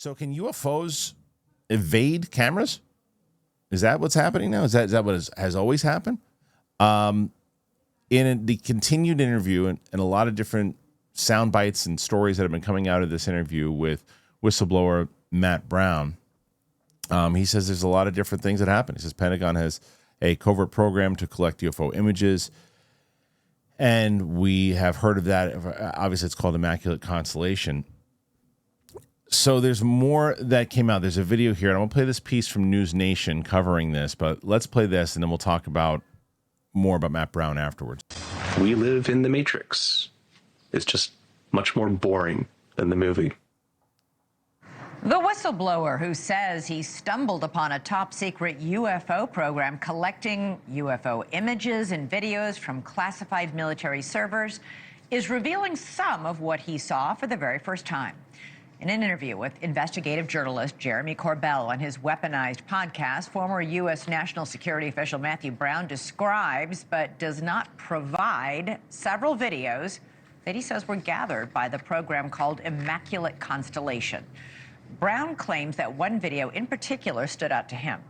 So can UFOs evade cameras? Is that what's happening now? Is that what has always happened? In the continued interview and a lot of different sound bites and stories that have been coming out of this interview with whistleblower Matt Brown, he says there's a lot of different things that happen. He says Pentagon has a covert program to collect UFO images, and we have heard of that. Obviously, it's called Immaculate Constellation. So there's more that came out. There's a video here, and I'm going to play this piece from News Nation covering this, but let's play this, and then we'll talk about more about Matt Brown afterwards. We live in the Matrix. It's just much more boring than the movie. The whistleblower who says he stumbled upon a top-secret UFO program collecting UFO images and videos from classified military servers is revealing some of what he saw for the very first time. In an interview with investigative journalist Jeremy Corbell on his Weaponized podcast, former U.S. National Security official Matthew Brown describes but does not provide several videos that he says were gathered by the program called Immaculate Constellation. Brown claims that one video in particular stood out to him.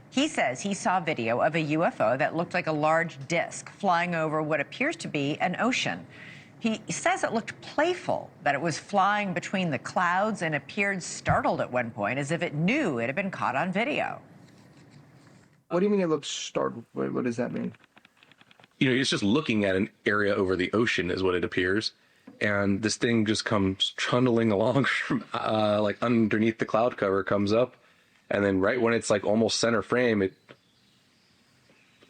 He says he saw video of a UFO that looked like a large disc flying over what appears to be an ocean. He says it looked playful, that it was flying between the clouds and appeared startled at one point, as if it knew it had been caught on video. What do you mean it looked startled? What does that mean? You know, it's just looking at an area over the ocean is what it appears. And this thing just comes trundling along from, like underneath the cloud cover, comes up. And then right when it's like almost center frame, it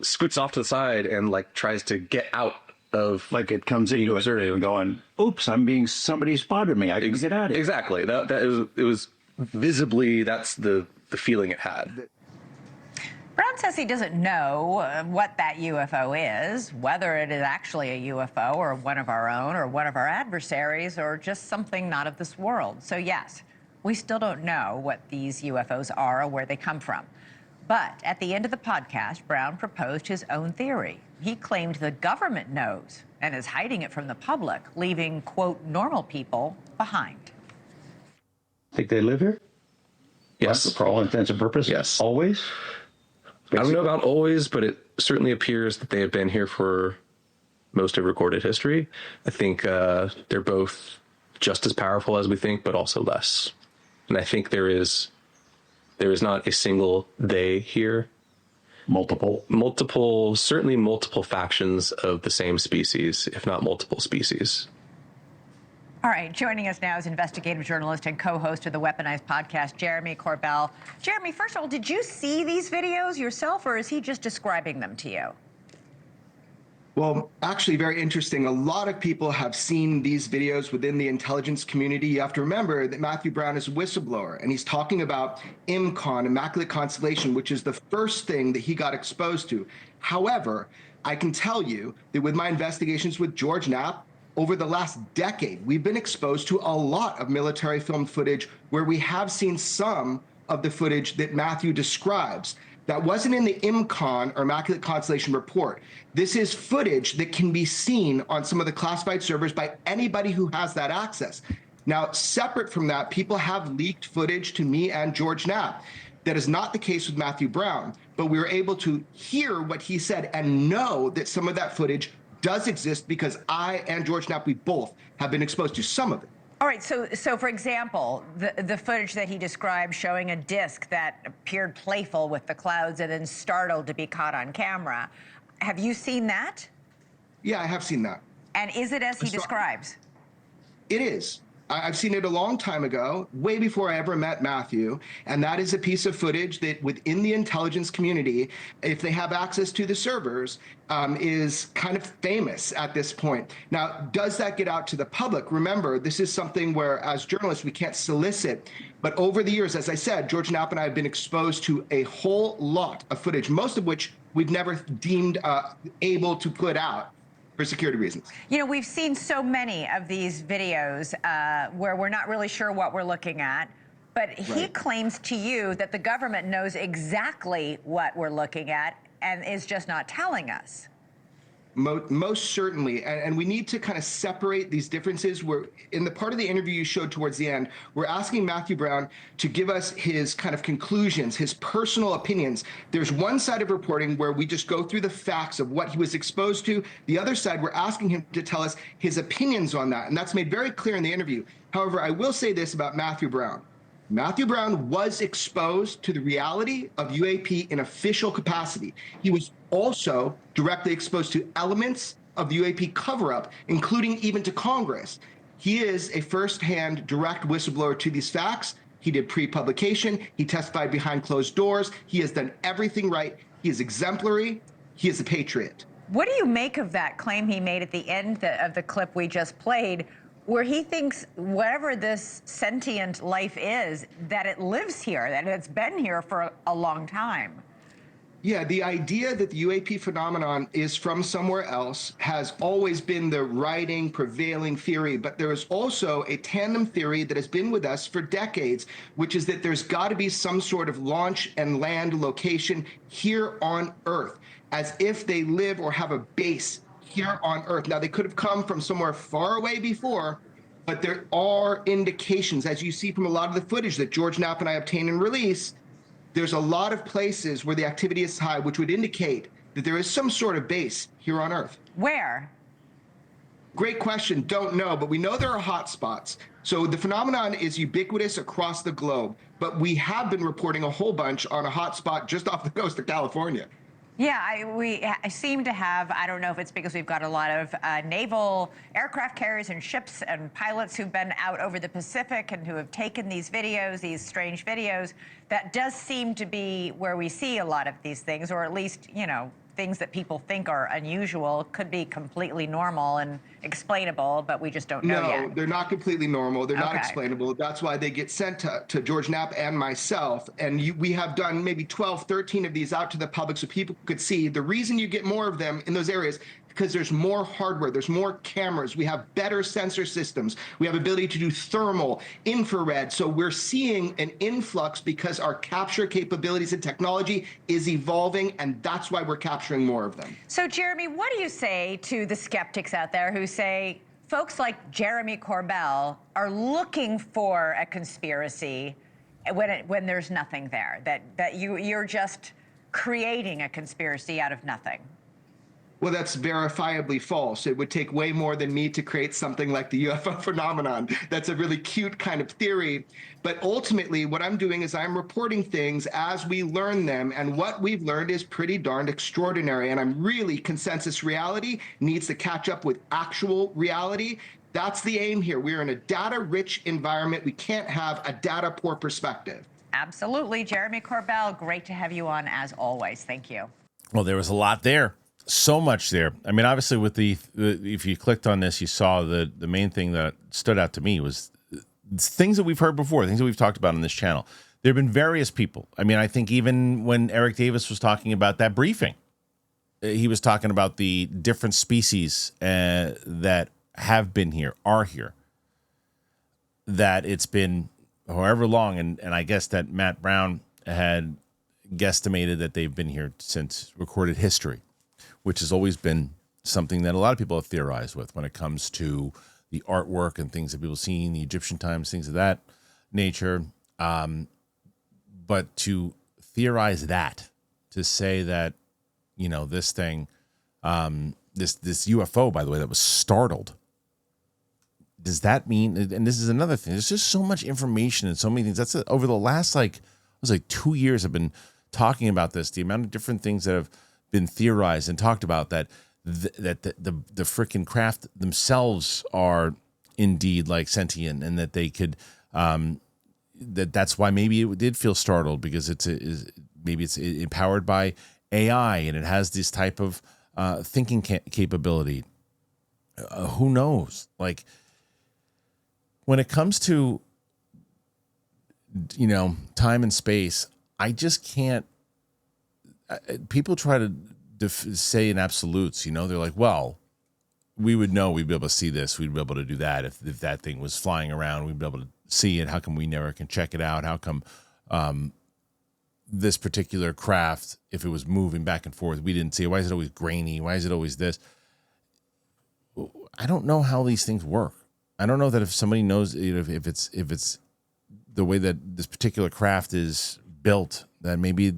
scoots off to the side and like tries to get out of, like it comes into a area and going, oops, somebody spotted me. I can get out of it. Exactly. It was visibly, that's the feeling it had. Brown says he doesn't know what that UFO is, whether it is actually a UFO or one of our own or one of our adversaries or just something not of this world. So yes, we still don't know what these UFOs are or where they come from. But at the end of the podcast, Brown proposed his own theory. He claimed the government knows and is hiding it from the public, leaving, quote, normal people behind. Think they live here? Yes. For all intents and purposes? Yes. Always? I don't know about always, but it certainly appears that they have been here for most of recorded history. I think they're both just as powerful as we think, but also less. And I think there is not a single they here. Certainly multiple factions of the same species, if not multiple species. All right, joining us now is investigative journalist and co-host of the Weaponized podcast, Jeremy Corbell. Jeremy, first of all, did you see these videos yourself, or is he just describing them to you? Well, actually, very interesting. A lot of people have seen these videos within the intelligence community. You have to remember that Matthew Brown is a whistleblower, and he's talking about IMCON, Immaculate Constellation, which is the first thing that he got exposed to. However, I can tell you that with my investigations with George Knapp, over the last decade, we've been exposed to a lot of military film footage where we have seen some of the footage that Matthew describes. That wasn't in the IMCON or Immaculate Constellation report. This is footage that can be seen on some of the classified servers by anybody who has that access. Now, separate from that, people have leaked footage to me and George Knapp. That is not the case with Matthew Brown, but we were able to hear what he said and know that some of that footage does exist because I and George Knapp, we both have been exposed to some of it. All right, so for example, the footage that he described showing a disc that appeared playful with the clouds and then startled to be caught on camera, have you seen that? Yeah, I have seen that. And is it as he describes? It is. I've seen it a long time ago, way before I ever met Matthew, and that is a piece of footage that within the intelligence community, if they have access to the servers, is kind of famous at this point. Now, does that get out to the public? Remember, this is something where, as journalists, we can't solicit, but over the years, as I said, George Knapp and I have been exposed to a whole lot of footage, most of which we've never deemed able to put out for security reasons. You know, we've seen so many of these videos where we're not really sure what we're looking at, but he claims to you that the government knows exactly what we're looking at and is just not telling us. Most certainly. And we need to kind of separate these differences. Where in the part of the interview you showed towards the end, we're asking Matthew Brown to give us his kind of conclusions, his personal opinions. There's one side of reporting where we just go through the facts of what he was exposed to. The other side, we're asking him to tell us his opinions on that. And that's made very clear in the interview. However, I will say this about Matthew Brown. Matthew Brown was exposed to the reality of UAP in official capacity. He was also directly exposed to elements of the UAP cover-up, including even to Congress. He is a first-hand direct whistleblower to these facts. He did pre-publication. He testified behind closed doors. He has done everything right. He is exemplary. He is a patriot. What do you make of that claim he made at the end of the clip we just played, where he thinks whatever this sentient life is, that it lives here, that it's been here for a long time? Yeah, the idea that the UAP phenomenon is from somewhere else has always been the writing prevailing theory, but there is also a tandem theory that has been with us for decades, which is that there's got to be some sort of launch and land location here on Earth, as if they live or have a base here on Earth. Now, they could have come from somewhere far away before, but there are indications, as you see from a lot of the footage that George Knapp and I obtain and release, there's a lot of places where the activity is high, which would indicate that there is some sort of base here on Earth. Where? Great question. Don't know, but we know there are hot spots. So the phenomenon is ubiquitous across the globe, but we have been reporting a whole bunch on a hot spot just off the coast of California. Yeah, I seem to have, I don't know if it's because we've got a lot of naval aircraft carriers and ships and pilots who've been out over the Pacific and who have taken these videos, these strange videos. That does seem to be where we see a lot of these things, or at least, you know, things that people think are unusual could be completely normal and explainable, but we just don't know yet. No, they're not completely normal. They're not explainable. That's why they get sent to George Knapp and myself. And we have done maybe 12, 13 of these out to the public so people could see. The reason you get more of them in those areas because there's more hardware, there's more cameras, we have better sensor systems, we have ability to do thermal, infrared. So we're seeing an influx because our capture capabilities and technology is evolving, and that's why we're capturing more of them. So Jeremy, what do you say to the skeptics out there who say folks like Jeremy Corbell are looking for a conspiracy when there's nothing there, that you're just creating a conspiracy out of nothing? Well, that's verifiably false. It would take way more than me to create something like the UFO phenomenon. That's a really cute kind of theory. But ultimately, what I'm doing is I'm reporting things as we learn them. And what we've learned is pretty darned extraordinary. And I'm really, consensus reality needs to catch up with actual reality. That's the aim here. We're in a data-rich environment. We can't have a data-poor perspective. Absolutely. Jeremy Corbell, great to have you on as always. Thank you. Well, there was a lot there. So much there. I mean, obviously, with if you clicked on this, you saw the main thing that stood out to me was things that we've heard before, things that we've talked about on this channel. There have been various people. I mean, I think even when Eric Davis was talking about that briefing, he was talking about the different species that have been here, are here, that it's been however long. And I guess that Matt Brown had guesstimated that they've been here since recorded history, which has always been something that a lot of people have theorized with when it comes to the artwork and things that people see in the Egyptian times, things of that nature. But to theorize that, to say that, you know, this thing, this UFO, by the way, that was startled, does that mean, and this is another thing, there's just so much information and so many things. That's over the last, it was 2 years I've been talking about this, the amount of different things that have been theorized and talked about that the freaking craft themselves are indeed like sentient, and that they could that's why maybe it did feel startled, because maybe it's empowered by AI and it has this type of thinking capability. Who knows? Like, when it comes to, you know, time and space, I just can't. People try to say in absolutes, you know, they're like, well, we would know, we'd be able to see this, we'd be able to do that. If that thing was flying around, we'd be able to see it. How come we never can check it out? How come this particular craft, if it was moving back and forth, we didn't see it? Why is it always grainy? Why is it always this? I don't know how these things work. I don't know that if somebody knows, if it's the way that this particular craft is built, that maybe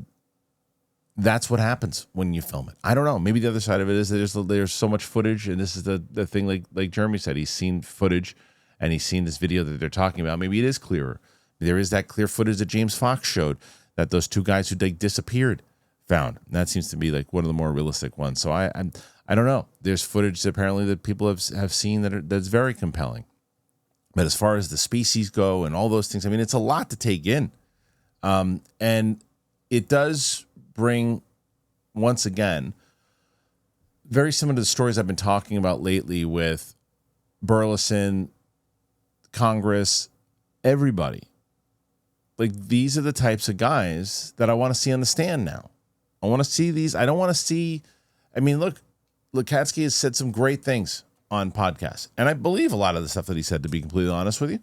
that's what happens when you film it. I don't know. Maybe the other side of it is that there's so much footage, and this is the thing, like Jeremy said, he's seen footage and he's seen this video that they're talking about. Maybe it is clearer. There is that clear footage that James Fox showed that those two guys who disappeared found. And that seems to be like one of the more realistic ones. So I don't know. There's footage apparently that people have seen that's very compelling. But as far as the species go and all those things, I mean, it's a lot to take in. And it does bring, once again, very similar to the stories I've been talking about lately with Burleson, Congress, everybody. Like, these are the types of guys that I want to see on the stand now. I want to see these. I don't want to see. I mean, look, Lukatsky has said some great things on podcasts, and I believe a lot of the stuff that he said, to be completely honest with you.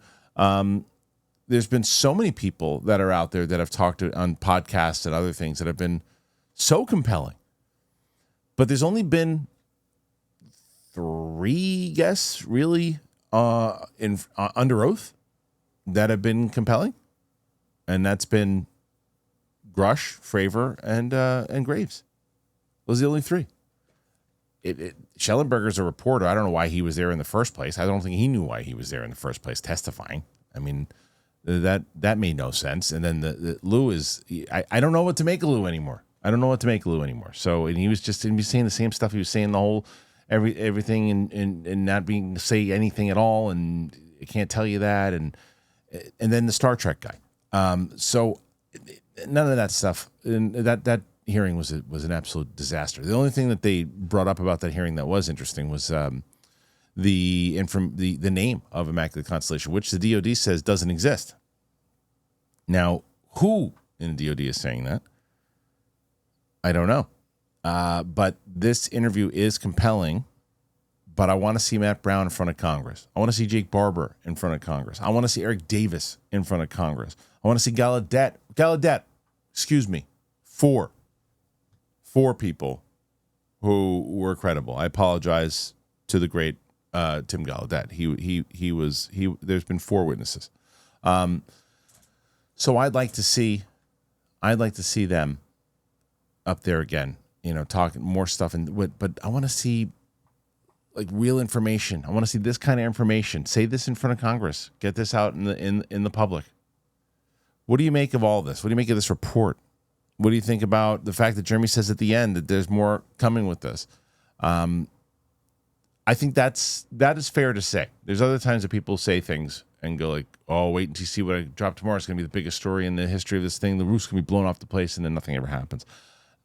There's been so many people that are out there that have talked on podcasts and other things that have been so compelling. But there's only been 3 guests really under oath that have been compelling. And that's been Grush, Fravor, and Graves. Those are the only 3. Schellenberger's a reporter. I don't know why he was there in the first place. I don't think he knew why he was there in the first place testifying. I mean, that made no sense. And then the Lou is, I don't know what to make of Lou anymore. So, and he was saying the same stuff he was saying the whole everything and not being to say anything at all, and I can't tell you that, and then the Star Trek guy. So none of that stuff. And that hearing was an absolute disaster. The only thing that they brought up about that hearing that was interesting was the name of Immaculate Constellation, which the DoD says doesn't exist. Now, who in the DoD is saying that? I don't know. But this interview is compelling. But I want to see Matt Brown in front of Congress. I want to see Jake Barber in front of Congress. I want to see Eric Davis in front of Congress. I want to see Gallaudet, excuse me, 4 people who were credible. I apologize to the great Tim Gallaudet. There's been 4 witnesses. So I'd like to see them up there again, talking more stuff, but I want to see like real information. I want to see this kind of information. Say this in front of Congress. Get this out in the public. What do you make of all this? What do you make of this report? What do you think about the fact that Jeremy says at the end that there's more coming with this? I think that is fair to say. There's other times that people say things and go like, oh, wait until you see what I drop tomorrow. It's going to be the biggest story in the history of this thing. The roof's going to be blown off the place, and then nothing ever happens.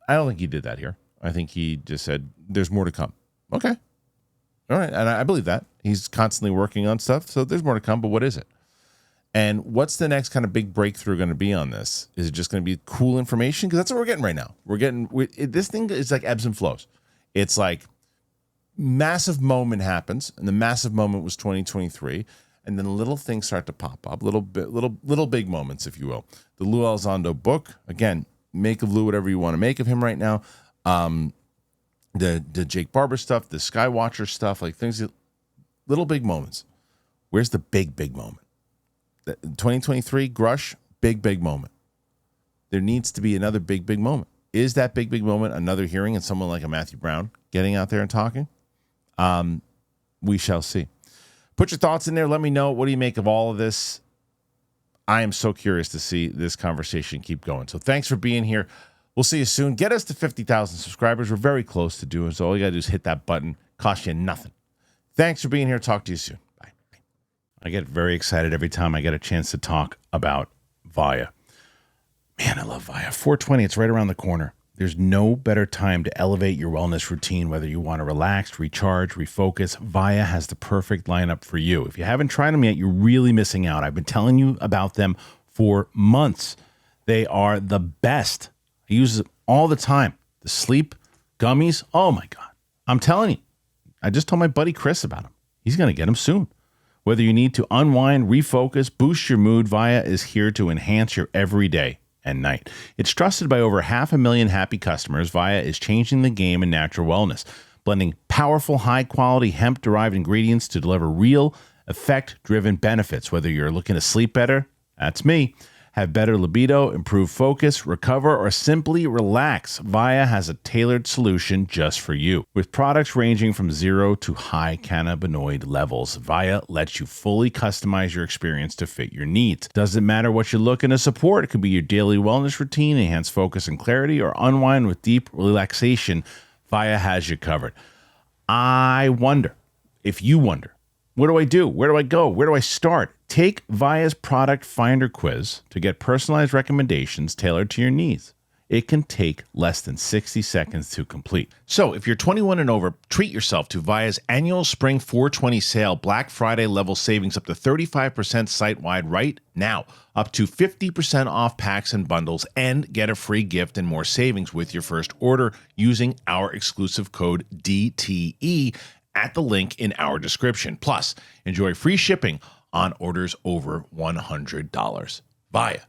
I don't think he did that here. I think he just said, there's more to come. Okay. All right. And I believe that. He's constantly working on stuff, so there's more to come, but what is it? And what's the next kind of big breakthrough going to be on this? Is it just going to be cool information? Because that's what we're getting right now. This thing is like ebbs and flows. It's like massive moment happens, and the massive moment was 2023, and then little things start to pop up, little big moments, if you will. The Lou Elizondo book, again, make of Lou whatever you want to make of him right now. The Jake Barber stuff, the Skywatcher stuff, like things, little big moments. Where's the big moment? 2023 Grush, big moment. There needs to be another big moment. Is that big moment another hearing and someone like a Matthew Brown getting out there and talking? We shall see. Put your thoughts in there. Let me know. What do you make of all of this? I am so curious to see this conversation keep going. So thanks for being here. We'll see you soon. Get us to 50,000 subscribers. We're very close to doing so. All you got to do is hit that button. Cost you nothing. Thanks for being here. Talk to you soon. Bye. I get very excited every time I get a chance to talk about Via. Man, I love Via. 420, it's right around the corner. There's no better time to elevate your wellness routine, whether you want to relax, recharge, refocus. Via has the perfect lineup for you. If you haven't tried them yet, you're really missing out. I've been telling you about them for months. They are the best. I use them all the time. The sleep gummies, oh my God. I'm telling you. I just told my buddy Chris about them. He's going to get them soon. Whether you need to unwind, refocus, boost your mood, Via is here to enhance your everyday and night. It's trusted by over 500,000 happy customers. Via is changing the game in natural wellness. blending powerful, high-quality hemp-derived ingredients to deliver real, effect-driven benefits. Whether you're looking to sleep better, that's me, have better libido, improve focus, recover, or simply relax, Via has a tailored solution just for you. With products ranging from 0 to high cannabinoid levels, Via lets you fully customize your experience to fit your needs. Doesn't matter what you're looking to support. It could be your daily wellness routine, enhance focus and clarity, or unwind with deep relaxation. Via has you covered. I wonder if you wonder, what do I do? Where do I go? Where do I start? Take Via's product finder quiz to get personalized recommendations tailored to your needs. It can take less than 60 seconds to complete. So if you're 21 and over, treat yourself to Via's annual Spring 420 sale, Black Friday level savings up to 35% site-wide right now, up to 50% off packs and bundles, and get a free gift and more savings with your first order using our exclusive code DTE at the link in our description. Plus, enjoy free shipping on orders over $100. Via.